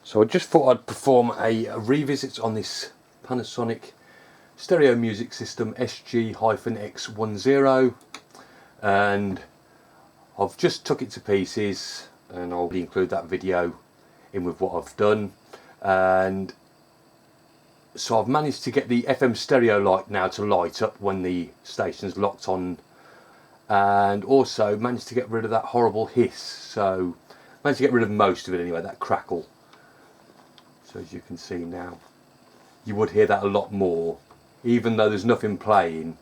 So I just thought I'd perform a revisit on this Panasonic stereo music system SG-X10, and I've just took it to pieces, and I'll include that video in with what I've done. And so I've managed to get the FM stereo light now to light up when the station's locked on, and also managed to get rid of that horrible hiss. So managed to get rid of most of it anyway, that crackle. So as you can see now, you would hear that a lot more, even though there's nothing playing.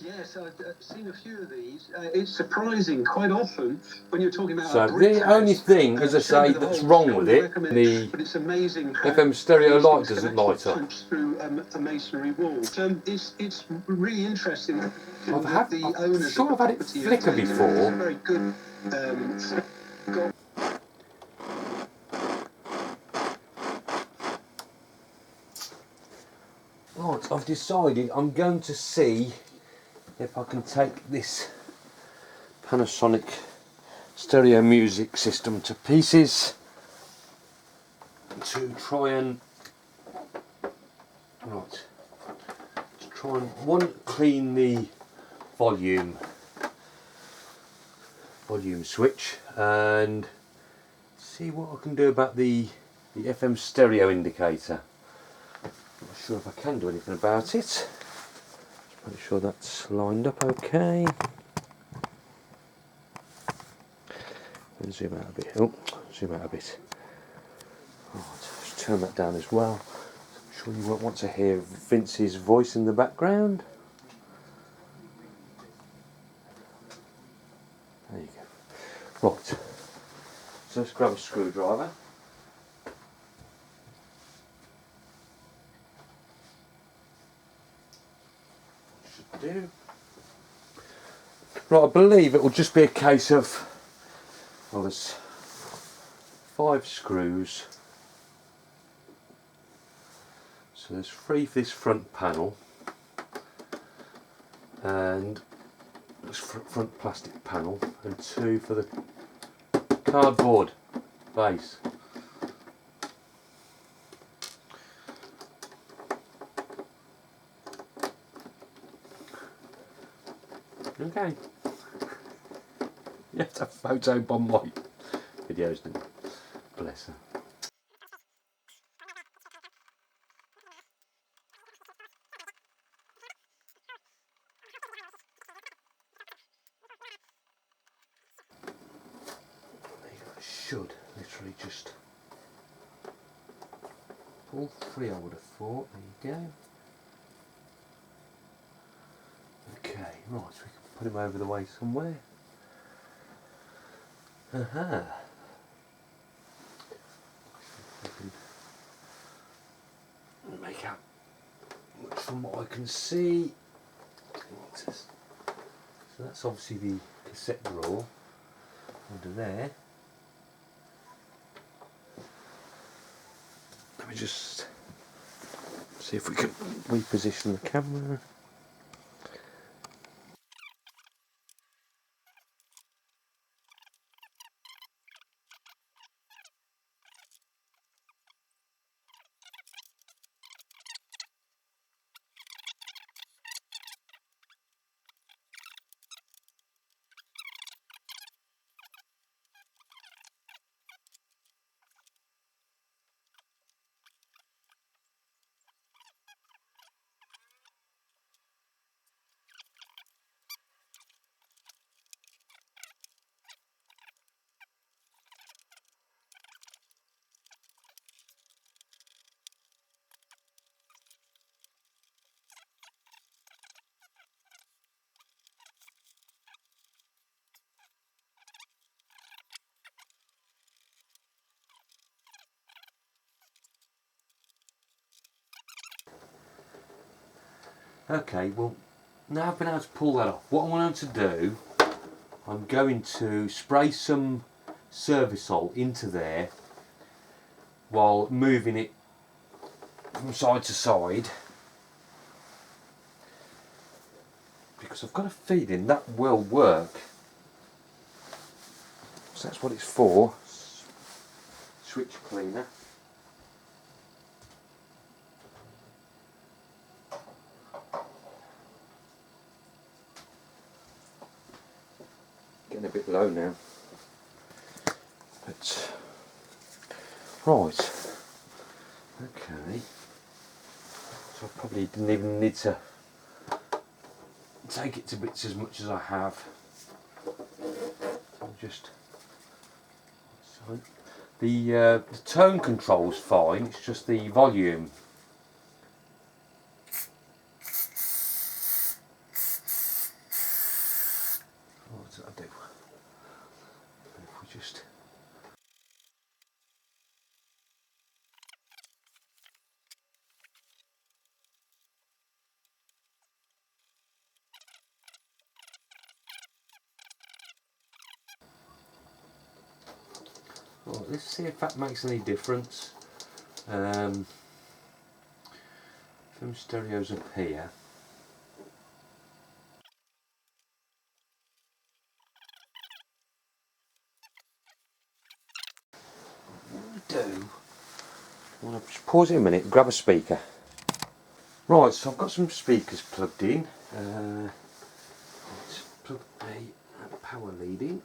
Yes, I've seen a few of these. It's surprising quite often when you're talking about. So the only thing, as I say, that's wrong with it, the FM stereo light doesn't light up. Through a masonry wall. It's really interesting. I'm sure I've had it flicker before. Very good. Right, I've decided I'm going to see if I can take this Panasonic stereo music system to pieces to try and clean the volume switch and see what I can do about the FM stereo indicator. Not sure if I can do anything about it. Just make sure that's lined up okay. And zoom out a bit. Oh, zoom out a bit. Right, just turn that down as well. I'm sure you won't want to hear Vince's voice in the background. There you go. Right. So let's grab a screwdriver. Do. Right, I believe it will just be a case of, well, there's 5 screws, so there's 3 for this front panel and this front plastic panel, and 2 for the cardboard base. Okay. You have to photo bomb my videos, didn't you? Bless her. I should literally just pull 3, I would have thought. There you go. Okay, right, so we can put him over the way somewhere. Aha. Make out from what I can see. So that's obviously the cassette drawer under there. Let me just see if we can reposition the camera. Okay, well, now I've been able to pull that off, what I'm going to do, I'm going to spray some Servicol into there while moving it from side to side because I've got a feeling that will work. So that's what it's for. Switch cleaner. Getting a bit low now. But right. Okay. So I probably didn't even need to take it to bits as much as I have. I'll just the tone control's fine, it's just the volume. What did I do? If we just well, let's see if that makes any difference. Film stereos up here. I want to just pause it a minute and grab a speaker. Right, so I've got some speakers plugged in. Let's plug a power lead in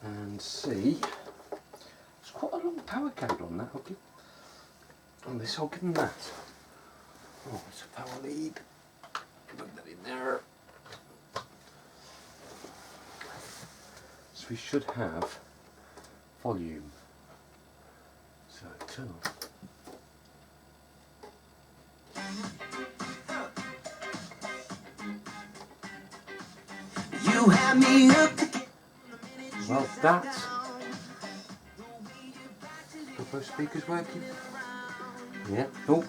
and see. There's quite a long power cable on that. On this, I'll give them that. Oh, it's a power lead. Plug that in there. So we should have volume. So turn on. You had me hooked. Well, that. Are both speakers working? Yeah. Oh.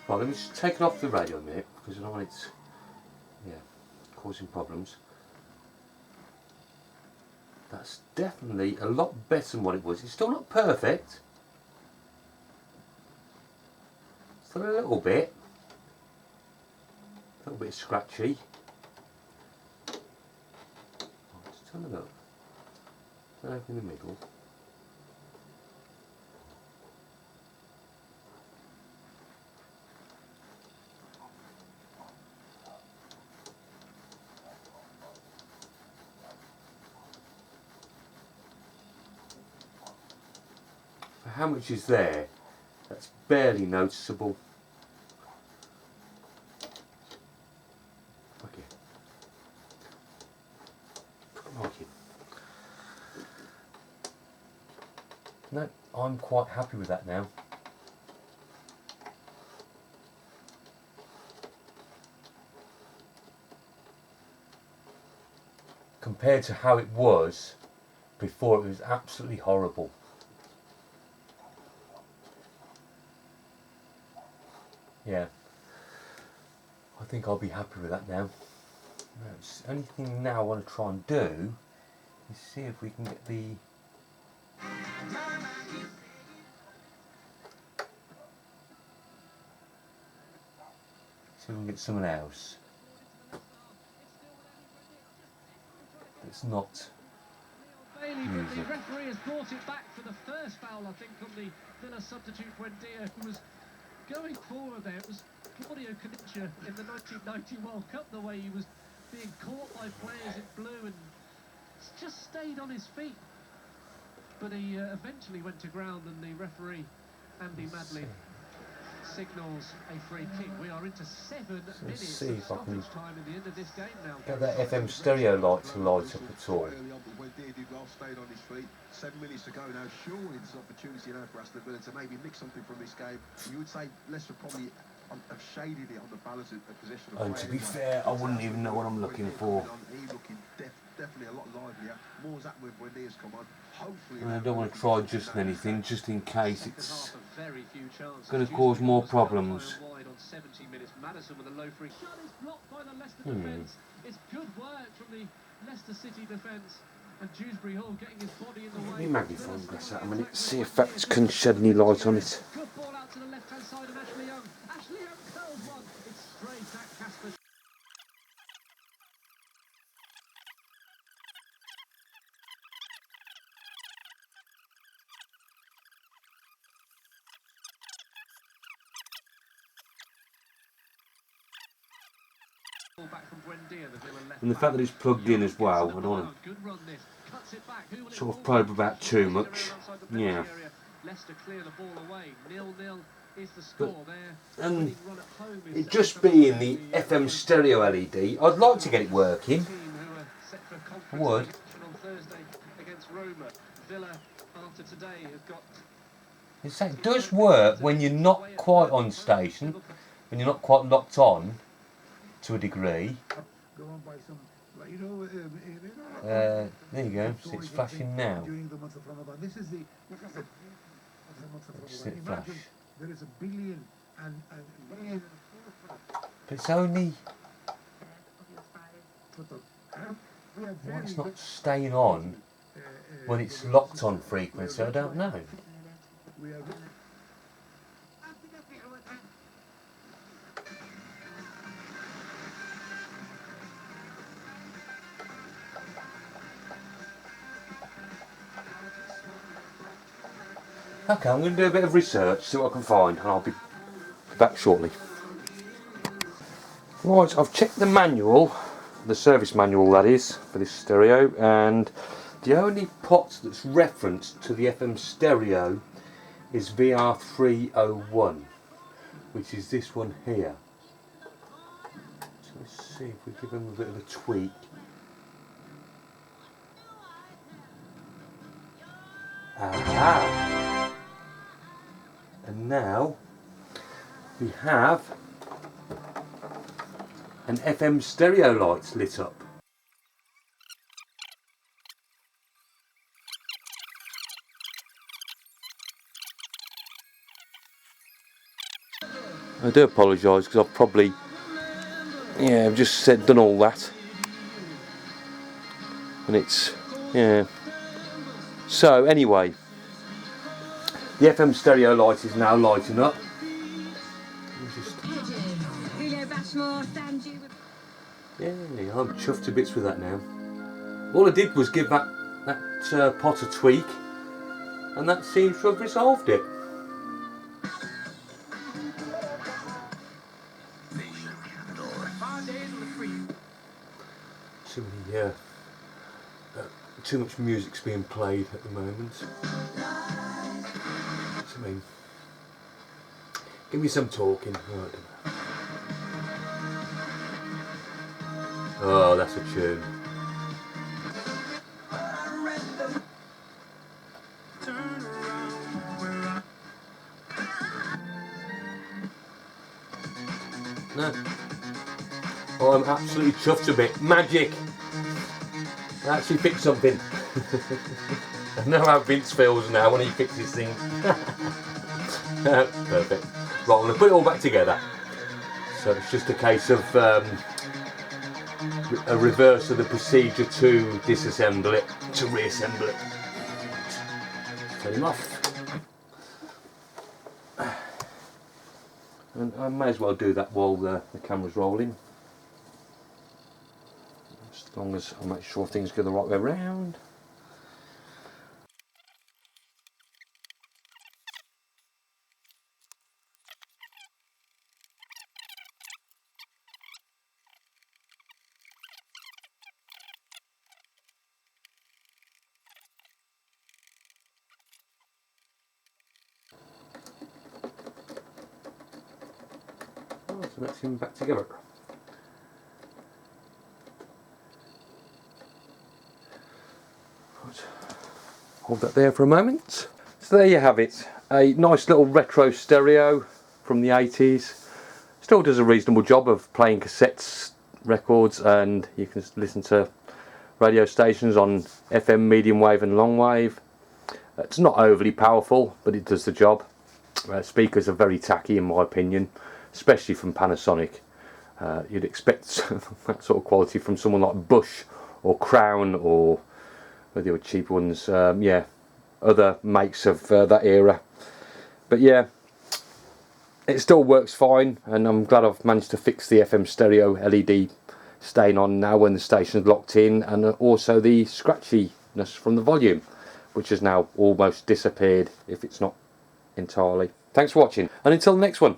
Right, let me just take it off the radio a minute because I don't want it, causing problems. That's definitely a lot better than what it was. It's still not perfect. Still a little bit scratchy. Let's turn it up. Turn it up in the middle. For how much is there? That's barely noticeable. Okay. Okay. No, I'm quite happy with that now. Compared to how it was before, it was absolutely horrible. Yeah, I think I'll be happy with that now. The only thing now I want to try and do is see if we can get the someone else that's not music. The referee has brought it back for the first foul, I think, on the Villa substitute Buendia, who was going forward there. It was Claudio Canicchia in the 1990 World Cup, the way he was being caught by players in blue and just stayed on his feet. But he eventually went to ground, and the referee, Andy Madley, signals a free kick. We are into 7 minutes see of if I can stoppage time at the end of this game now. get that FM stereo light to light up at all. Did well, stayed on his feet. 7 minutes to go now. Surely there's an opportunity now for Aston Villa to maybe nick something from this game. You would say Leicester probably have shaded it on the balance of the possession. And to be fair, I wouldn't even know what I'm looking for. He's looking definitely a lot livelier. More's happened when Buendia's come on. Hopefully, I don't want to try just anything, just in case it's going to cause more problems. It's good work from the Leicester City defence. And Dewsbury Hall getting his body in the way. Let me magnify this out a minute, see if that can shed any light on it. Good ball out to the left-hand side of Ashley Young. Ashley Young curls one. It's straight at Casper. And the fact that it's plugged in as well, I don't want to sort of probe about too much. Yeah. But, and it just being the FM stereo LED, I'd like to get it working. I would. It does work when you're not quite on station, when you're not quite locked on to a degree. There you go, so it's flashing now. Just let it flash. But it's only... why it's not staying on when it's locked on frequency, I don't know. Okay, I'm going to do a bit of research, see what I can find, and I'll be back shortly. Right, I've checked the manual, the service manual that is, for this stereo, and the only pot that's referenced to the FM stereo is VR301, which is this one here. So let's see if we give them a bit of a tweak. Aha! And now we have an FM stereo light lit up. I do apologise because I've probably, I've just done all that, and it's, So anyway, the FM stereo light is now lighting up. I'm chuffed to bits with that now. All I did was give that pot a tweak, and that seems to have resolved it. Too much music's being played at the moment. What's I mean? Give me some talking. Oh, that's a tune. No. Oh, I'm absolutely chuffed a bit. Magic! I actually fixed something. I know how Vince feels now when he fixes things. Perfect. Right, I'm going to put it all back together. So it's just a case of a reverse of the procedure to disassemble it, to reassemble it. Turn him off. And I may as well do that while the camera's rolling. As long as I make sure things go the right way around. Oh, so that's him back together. Hold that there for a moment. So there you have it, a nice little retro stereo from the 80s. Still does a reasonable job of playing cassettes, records, and you can listen to radio stations on FM, medium wave and long wave. It's not overly powerful, but it does the job. Speakers are very tacky in my opinion, especially from Panasonic. You'd expect that sort of quality from someone like Bush or Crown or Where they were cheaper ones, yeah, other makes of that era. But yeah, it still works fine, and I'm glad I've managed to fix the FM stereo LED staying on now when the station's locked in, and also the scratchiness from the volume, which has now almost disappeared if it's not entirely. Thanks for watching, and until the next one.